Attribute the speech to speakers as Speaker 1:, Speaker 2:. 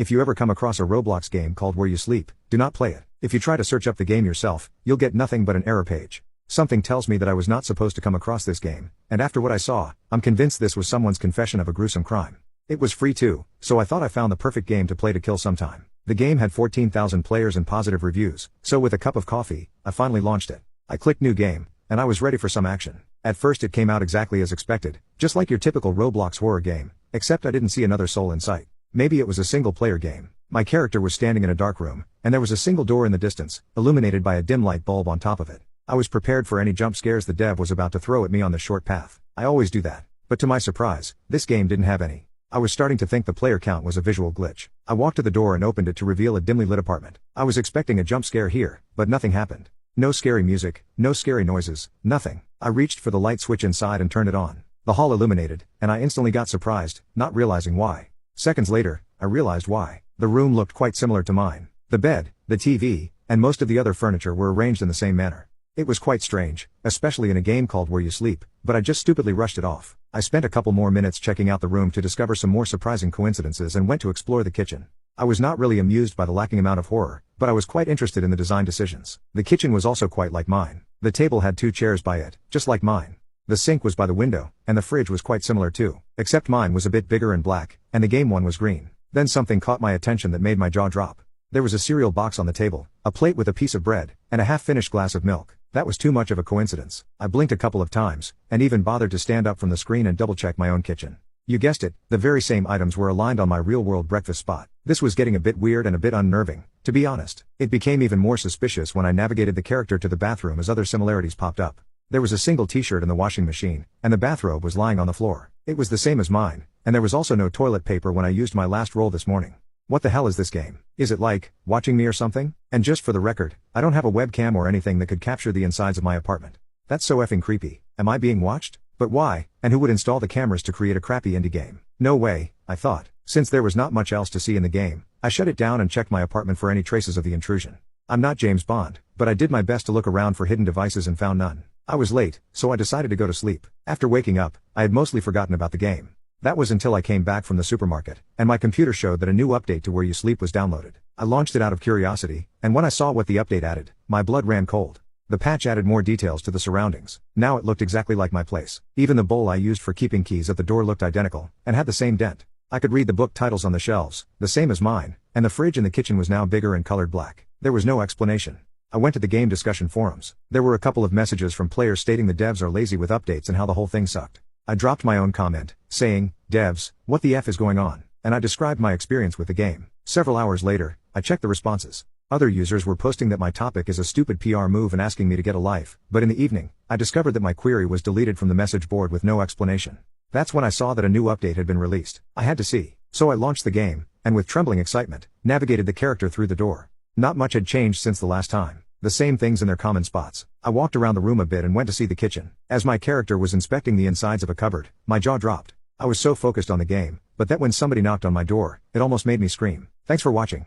Speaker 1: If you ever come across a Roblox game called Where You Sleep, do not play it. If you try to search up the game yourself, you'll get nothing but an error page. Something tells me that I was not supposed to come across this game, and after what I saw, I'm convinced this was someone's confession of a gruesome crime. It was free too, so I thought I found the perfect game to play to kill some time. The game had 14,000 players and positive reviews, so with a cup of coffee, I finally launched it. I clicked New Game, and I was ready for some action. At first it came out exactly as expected, just like your typical Roblox horror game, except I didn't see another soul in sight. Maybe it was a single-player game. My character was standing in a dark room, and there was a single door in the distance, illuminated by a dim light bulb on top of it. I was prepared for any jump scares the dev was about to throw at me on the short path. I always do that. But to my surprise, this game didn't have any. I was starting to think the player count was a visual glitch. I walked to the door and opened it to reveal a dimly lit apartment. I was expecting a jump scare here, but nothing happened. No scary music, no scary noises, nothing. I reached for the light switch inside and turned it on. The hall illuminated, and I instantly got surprised, not realizing why. Seconds later, I realized why. The room looked quite similar to mine. The bed, the TV, and most of the other furniture were arranged in the same manner. It was quite strange, especially in a game called Where You Sleep, but I just stupidly rushed it off. I spent a couple more minutes checking out the room to discover some more surprising coincidences and went to explore the kitchen. I was not really amused by the lacking amount of horror, but I was quite interested in the design decisions. The kitchen was also quite like mine. The table had 2 chairs by it, just like mine. The sink was by the window, and the fridge was quite similar too, except mine was a bit bigger and black, and the game one was green. Then something caught my attention that made my jaw drop. There was a cereal box on the table, a plate with a piece of bread, and a half-finished glass of milk. That was too much of a coincidence. I blinked a couple of times, and even bothered to stand up from the screen and double-check my own kitchen. You guessed it, the very same items were aligned on my real-world breakfast spot. This was getting a bit weird and a bit unnerving, to be honest. It became even more suspicious when I navigated the character to the bathroom as other similarities popped up. There was a single t-shirt in the washing machine, and the bathrobe was lying on the floor. It was the same as mine, and there was also no toilet paper when I used my last roll this morning. What the hell is this game? Is it like, watching me or something? And just for the record, I don't have a webcam or anything that could capture the insides of my apartment. That's so effing creepy. Am I being watched? But why? And who would install the cameras to create a crappy indie game? No way, I thought. Since there was not much else to see in the game, I shut it down and checked my apartment for any traces of the intrusion. I'm not James Bond, but I did my best to look around for hidden devices and found none. I was late, so I decided to go to sleep. After waking up, I had mostly forgotten about the game. That was until I came back from the supermarket, and my computer showed that a new update to Where You Sleep was downloaded. I launched it out of curiosity, and when I saw what the update added, my blood ran cold. The patch added more details to the surroundings. Now it looked exactly like my place. Even the bowl I used for keeping keys at the door looked identical, and had the same dent. I could read the book titles on the shelves, the same as mine, and the fridge in the kitchen was now bigger and colored black. There was no explanation. I went to the game discussion forums. There were a couple of messages from players stating the devs are lazy with updates and how the whole thing sucked. I dropped my own comment, saying, "Devs, what the F is going on?" and I described my experience with the game. Several hours later, I checked the responses. Other users were posting that my topic is a stupid PR move and asking me to get a life, but in the evening, I discovered that my query was deleted from the message board with no explanation. That's when I saw that a new update had been released. I had to see. So I launched the game, and with trembling excitement, navigated the character through the door. Not much had changed since the last time. The same things in their common spots. I walked around the room a bit and went to see the kitchen. As my character was inspecting the insides of a cupboard, my jaw dropped. I was so focused on the game, but that when somebody knocked on my door, it almost made me scream. Thanks for watching.